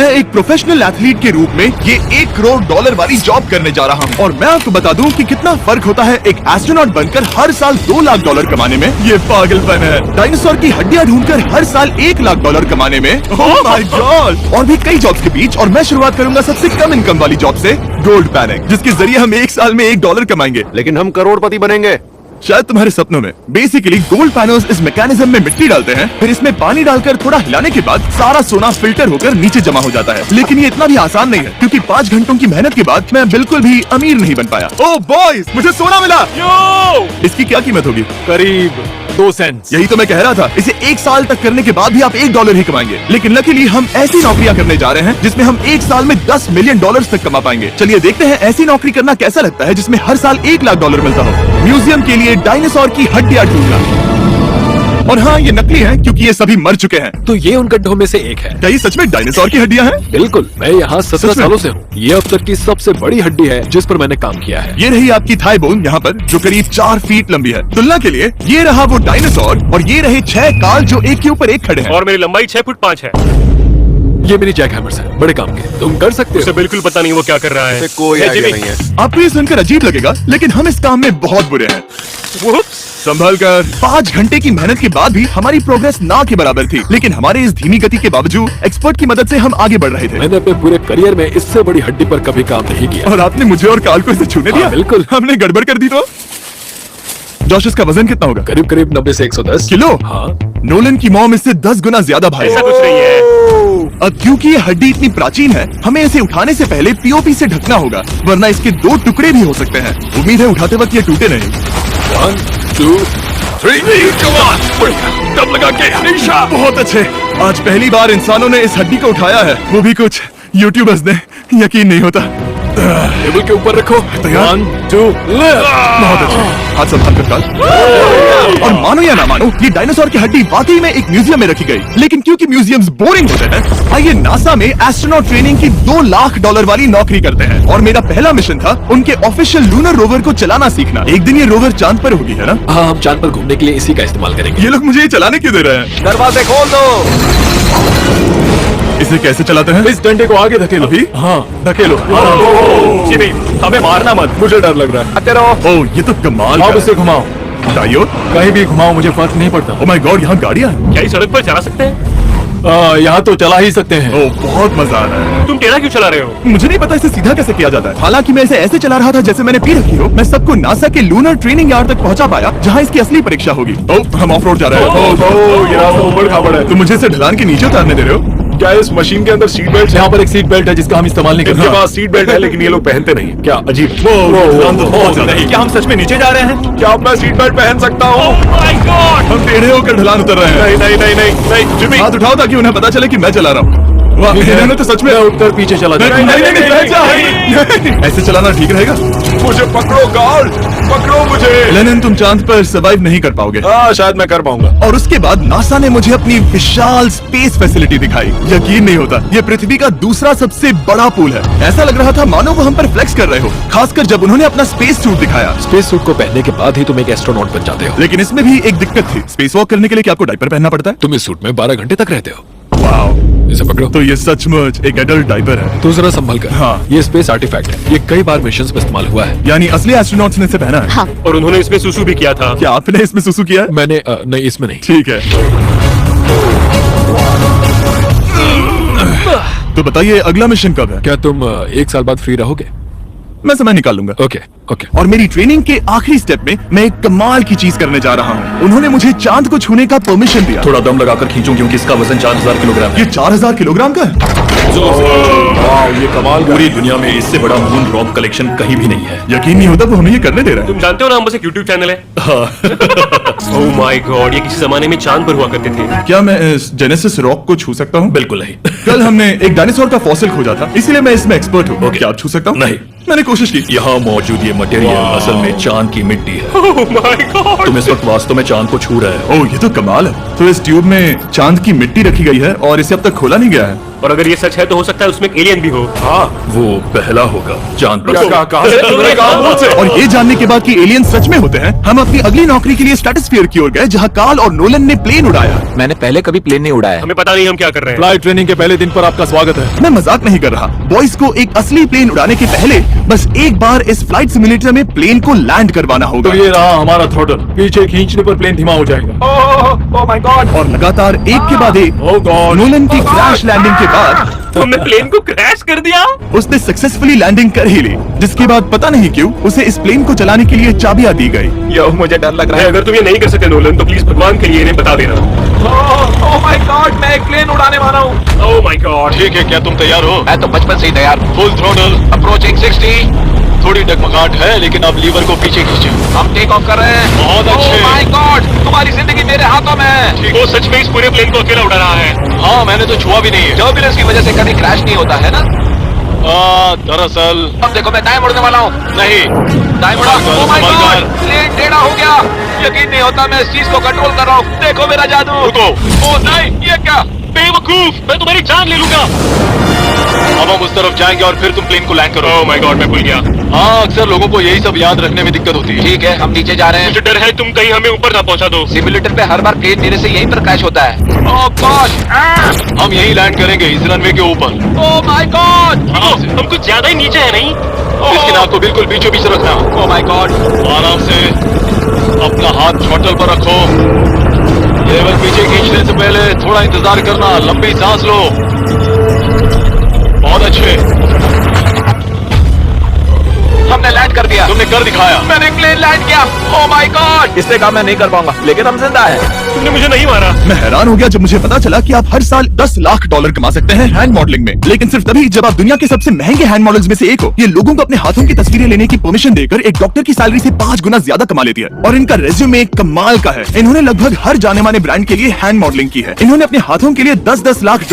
मैं एक professional athlete के रूप में ये $1 करोड़ वाली जॉब करने जा रहा हूँ और मैं आपको बता दूं कि कितना फर्क होता है एक एस्ट्रोनॉट बनकर हर साल $2 लाख कमाने में। ये पागलपन है। डायनासोर की हड्डियां ढूंढकर हर साल $1 लाख कमाने में। Oh my God. और भी कई जॉब्स के बीच, और मैं शुरुआत करूंगा सबसे कम इनकम वाली जॉब से, गोल्ड पैनिक, जिसके जरिए हम एक साल में $1 कमाएंगे। लेकिन हम करोड़पति बनेंगे शायद तुम्हारे सपनों में। बेसिकली गोल्ड पैनल्स इस मैकेनिज्म में मिट्टी डालते हैं, फिर इसमें पानी डालकर थोड़ा हिलाने के बाद सारा सोना फिल्टर होकर नीचे जमा हो जाता है। लेकिन ये इतना भी आसान नहीं है, क्योंकि 5 घंटों की मेहनत के बाद मैं बिल्कुल भी अमीर नहीं बन पाया। ओह बॉयज, मुझे सोना मिला। इसकी क्या कीमत होगी? करीब 2 सेंट। यही तो मैं कह रहा था। इसे 1 साल तक करने के बाद भी आप $1 ही कमाएंगे। लेकिन लकीली हम ऐसी नौकरियां करने जा रहे हैं जिसमें हम 1 साल में $10 मिलियन तक कमा पाएंगे। चलिए देखते हैं ऐसी नौकरी करना कैसा लगता है जिसमें हर साल $1 लाख मिलता हो। म्यूजियम के लिए डायनासोर की हड्डियां ढूंढना। और हाँ, ये नकली है क्योंकि ये सभी मर चुके हैं। तो ये उन गड्ढों में से एक है। क्या ये सच में डायनासोर की हड्डियां हैं? बिल्कुल। मैं यहाँ 17 सालों से हूँ। ये अब तक की सबसे बड़ी हड्डी है जिस पर मैंने काम किया है। ये रही आपकी थाई बोन यहाँ पर, जो करीब 4 फीट लंबी है। तुलना के लिए ये रहा वो डायनासोर और ये रहे 6 काल जो एक के ऊपर एक खड़े हैं। और मेरी लंबाई 6 फुट 5 है। ये मेरी जैक हैमर्स है, बड़े काम के। तुम कर सकते हो। उसे बिल्कुल पता नहीं वो क्या कर रहा है। कोई आइडिया नहीं है। आपको ये सुनकर अजीब लगेगा, लेकिन हम इस काम में बहुत बुरे हैं। संभल कर। 5 घंटे की मेहनत के बाद भी हमारी प्रोग्रेस ना के बराबर थी, लेकिन हमारे इस धीमी गति के बावजूद एक्सपर्ट की मदद से हम आगे बढ़ रहे थे। मैंने अपने पूरे करियर में इससे बड़ी हड्डी पर कभी काम नहीं किया। और आपने मुझे और काल को इसे छूने दिया? बिल्कुल। हमने गड़बड़ कर दी तो? जॉश, इसका वजन कितना होगा? करीब करीब 90 से 110 किलो। हाँ। नोलन की मॉम इससे 10 गुना ज्यादा भारी ऐसा है। कुछ नहीं है। अब क्योंकि ये हड्डी इतनी प्राचीन है, हमें इसे उठाने से पहले पीओपी से ढकना होगा, वरना इसके 2 टुकड़े भी हो सकते हैं। उम्मीद है उठाते वक्त ये टूटे नहीं। 1 2 3 दम लगा के निशा। बहुत अच्छे। आज पहली बार इंसानों ने इस हड्डी को उठाया है, वो भी कुछ यूट्यूबर्स ने। यकीन नहीं होता। टेबल के ऊपर रखो। तैयार? 1 2 बहुत अच्छे। हाथ संभाल कर काल। और मानो या ना मानो, ये डायनासोर की हड्डी वाकई में एक म्यूजियम में रखी गई। लेकिन क्योंकि म्यूजियम्स बोरिंग होते हैं, आइए नासा में एस्ट्रोनॉट ट्रेनिंग की $2 लाख वाली नौकरी करते हैं। और मेरा पहला मिशन था उनके ऑफिशियल लूनर रोवर को चलाना सीखना। एक दिन ये रोवर चांद पर होगी, है ना? हाँ, हम चांद पर घूमने के लिए इसी का इस्तेमाल करेंगे। ये लोग मुझे ये चलाने क्यों दे रहे हैं? दरवाजे खोल दो। इसे कैसे चलाते हैं? इस डंडे को आगे धकेलो। अभी? हाँ, धकेलो। जिमी, हमें मारना मत। मुझे डर लग रहा है। आते रहो। ओह, ये तो कमाल आप का इसे घुमाओ। दाइयों? कहीं भी घुमाओ, मुझे फर्क नहीं पड़ता। ओह माय गॉड, यहाँ गाड़ियाँ हैं। क्या इस सड़क पर चला सकते हैं? यहाँ तो चला ही सकते हैं। ओह, बहुत मजा आ रहा है। तुम टेढ़ा क्यों चला रहे हो? मुझे नहीं पता इसे सीधा कैसे किया जाता है। हालांकि मैं इसे ऐसे चला रहा था जैसे मैंने पी रखी हो। मैं सबको नासा के लूनर ट्रेनिंग यार्ड तक पहुंचा पाया, जहां इसकी असली परीक्षा होगी। ओह, हम ऑफ रोड जा रहे हैं। ये रास्ता ऊबड़ खाबड़ है। तुम मुझे इसे ढलान के नीचे उतारने दे रहे हो? क्या इस मशीन के अंदर सीट बेल्ट? यहाँ पर एक सीट बेल्ट है जिसका हम इस्तेमाल नहीं करते। इनके पास सीट बेल्ट है लेकिन ये लोग पहनते नहीं। क्या अजीब। क्या हम सच में नीचे जा रहे हैं? क्या अब मैं सीट बेल्ट पहन सकता हूँ? My God! हम टेढ़े होकर ढलान उतर रहे हैं। नहीं जिमी। हाथ उठाओ ताकि उन्हें पता चले कि मैं चला रहा हूँ। वाह, इन्होंने तो सच में उठकर पीछे चला जाए। नहीं, ऐसे चलाना ठीक रहेगा? मुझे पकड़ो गार्ड, पकड़ो मुझे। लेनिन, तुम चांद पर सर्वाइव नहीं कर पाओगे। शायद मैं कर पाऊंगा। और उसके बाद नासा ने मुझे अपनी विशाल स्पेस फैसिलिटी दिखाई। यकीन नहीं होता, ये पृथ्वी का दूसरा सबसे बड़ा पूल है। ऐसा लग रहा था मानो वो हम पर फ्लेक्स कर रहे हो, खासकर जब उन्होंने अपना स्पेस सूट दिखाया। स्पेस सूट को पहनने के बाद ही तुम एक एस्ट्रोनॉट बन जाते हो। लेकिन इसमें भी एक दिक्कत थी। स्पेस वॉक करने के लिए क्या आपको डायपर पहनना पड़ता है? तुम इस सूट में 12 घंटे तक रहते हो। वाओ, इसे पकड़ो। तो ये सचमुच एक एडल्ट डायपर है। तो जरा संभल कर। हाँ। ये स्पेस आर्टिफैक्ट है। ये कई बार मिशंस में इस्तेमाल हुआ है। यानी असली एस्ट्रोनॉट्स ने इसे पहना है? हाँ। और उन्होंने इसमें सुसु भी किया था। क्या आपने इसमें सुसु किया है? मैंने नहीं, इसमें नहीं। ठीक है। तो बताइए अगला मिशन कब है? क्या तुम 1 साल बाद फ्री रहोगे? मैं समय निकाल लूंगा। ओके। और मेरी ट्रेनिंग के आखिरी स्टेप में मैं एक कमाल की चीज करने जा रहा हूँ। उन्होंने मुझे चांद को छूने का परमिशन दिया। थोड़ा दम लगाकर खींचो क्योंकि इसका वजन 4000 किलोग्राम ये 4000 किलोग्राम का है? ये कमाल। पूरी दुनिया में इससे बड़ा मून रॉक कलेक्शन कहीं भी नहीं है। यकीन नहीं होता वो हमें ये करने दे रहा है। तुम जानते हो ना, हम बस एक यूट्यूब चैनल है। ओह माय गॉड, ये किसी जमाने में चांद पर हुआ करते थे। क्या मैं इस जेनेसिस रॉक को छू सकता हूँ? बिल्कुल नहीं। कल हमने एक डायनासोर का फॉसिल खोजा था, इसीलिए मैं इसमें एक्सपर्ट हूँ। क्या आप छू सकता हूँ? नहीं। मैंने कोशिश की। यहाँ मौजूद ये मटेरियल असल में चांद की मिट्टी है। Oh my God! तुम इस वक्त वास्तव में चांद को छू रहे हो। ओह, ये तो कमाल है। तो इस ट्यूब में चांद की मिट्टी रखी गई है और इसे अब तक खोला नहीं गया है। और अगर ये सच है तो हो सकता है उसमें एक एलियन भी हो। हाँ, वो पहला होगा चांद पर। और ये जानने के बाद कि एलियन सच में होते हैं, हम अपनी अगली नौकरी के लिए स्ट्रेटोस्फीयर की ओर गए, जहाँ कार्ल और नोलन ने प्लेन उड़ाया। मैंने पहले कभी प्लेन नहीं उड़ाया। हमें पता नहीं हम क्या कर रहे हैं। फ्लाइट ट्रेनिंग के पहले दिन पर आपका स्वागत है। मैं मजाक नहीं कर रहा। बॉयज को एक असली प्लेन उड़ाने के पहले बस एक बार इस फ्लाइट सिमुलेटर में प्लेन को लैंड करवाना होगा। तो ये रहा हमारा थ्रोटल। पीछे खींचने पर प्लेन धीमा हो जाएगा। Oh my God! और लगातार एक के बाद एक ओह गॉड! नोलन की क्रैश लैंडिंग के बाद तुमने प्लेन को क्रैश कर दिया। उसने सक्सेसफुली लैंडिंग कर ही ली, जिसके बाद पता नहीं क्यों उसे इस प्लेन को चलाने के लिए चाबियां दी गई। यो, मुझे डर लग रहा है। अगर तुम ये नहीं कर सकते नोलन, तो प्लीज भगवान के लिए इन्हें बता देना। ओह माय गॉड, मैं एक प्लेन उड़ाने वाला हूँ। Oh my God. ठीक है, क्या तुम तैयार हो? मैं तो बचपन से ही तैयार हूँ। Full throttle, approaching 60। थोड़ी डगमगाहट है, लेकिन आप लीवर को पीछे खींचे। हम टेक ऑफ कर रहे हैं। बहुत अच्छे। ओह माय गॉड, तुम्हारी जिंदगी मेरे हाथों में है। वो सच में इस पूरे प्लेन को अकेला उड़ा रहा है। हाँ, मैंने तो छुआ भी नहीं है। टर्बुलेंस की वजह से कभी क्रैश नहीं होता है ना। दरअसल अब देखो, मैं दाएं मुड़ने वाला हूँ। नहीं। दाएं मुड़ा। ओह माय संभल गॉड, कर। प्लेन टेढ़ा हो गया। यकीन नहीं होता, मैं इस चीज को कंट्रोल कर रहा हूँ। देखो मेरा जादू। रुको। ओह नहीं, ये क्या? बेवकूफ, मैं तुम्हारी जान ले लूंगा। अब हम उस तरफ जाएंगे और फिर तुम प्लेन को लैंड करो। ओह माय गॉड, मैं भूल गया। हाँ, अक्सर लोगों को यही सब याद रखने में दिक्कत होती है। ठीक है, हम नीचे जा रहे हैं। मुझे डर है तुम कहीं हमें ऊपर ना पहुंचा दो। सिमुलेटर पे हर बार प्लेन मेरे से यहीं पर क्रैश होता है। ओह गॉश! हम यहीं लैंड करेंगे, इस रनवे के ऊपर। Oh my God! हम कुछ ज्यादा ही नीचे है नहीं? इसकी नाक को बिल्कुल बीचों बीच रखना। Oh my God! आराम से अपना हाथ थ्रॉटल पर रखो। लेवल पीछे खींचने से पहले थोड़ा इंतजार करना। लंबी सांस लो। बहुत अच्छे। हमने लैंड कर दिया। तुमने कर दिखाया। मैंने प्लेन लैंड किया। Oh my God! इससे काम मैं नहीं कर पाऊंगा, लेकिन हम जिंदा है। तुमने मुझे नहीं मारा। मैं हैरान हो गया जब मुझे पता चला कि आप हर साल 10 लाख डॉलर कमा सकते हैं हैंड मॉडलिंग में, लेकिन सिर्फ तभी जब आप दुनिया के सबसे महंगे हैंड मॉडल्स में से एक हो। ये लोगों को अपने हाथों की तस्वीरें लेने की परमिशन देकर एक डॉक्टर की सैलरी से 5 गुना ज्यादा कमा लेती है। और इनका रेज्यूमे कमाल का है। इन्होंने लगभग हर जाने माने ब्रांड के लिए हैंड मॉडलिंग की है। इन्होंने अपने हाथों के लिए 10-10 लाख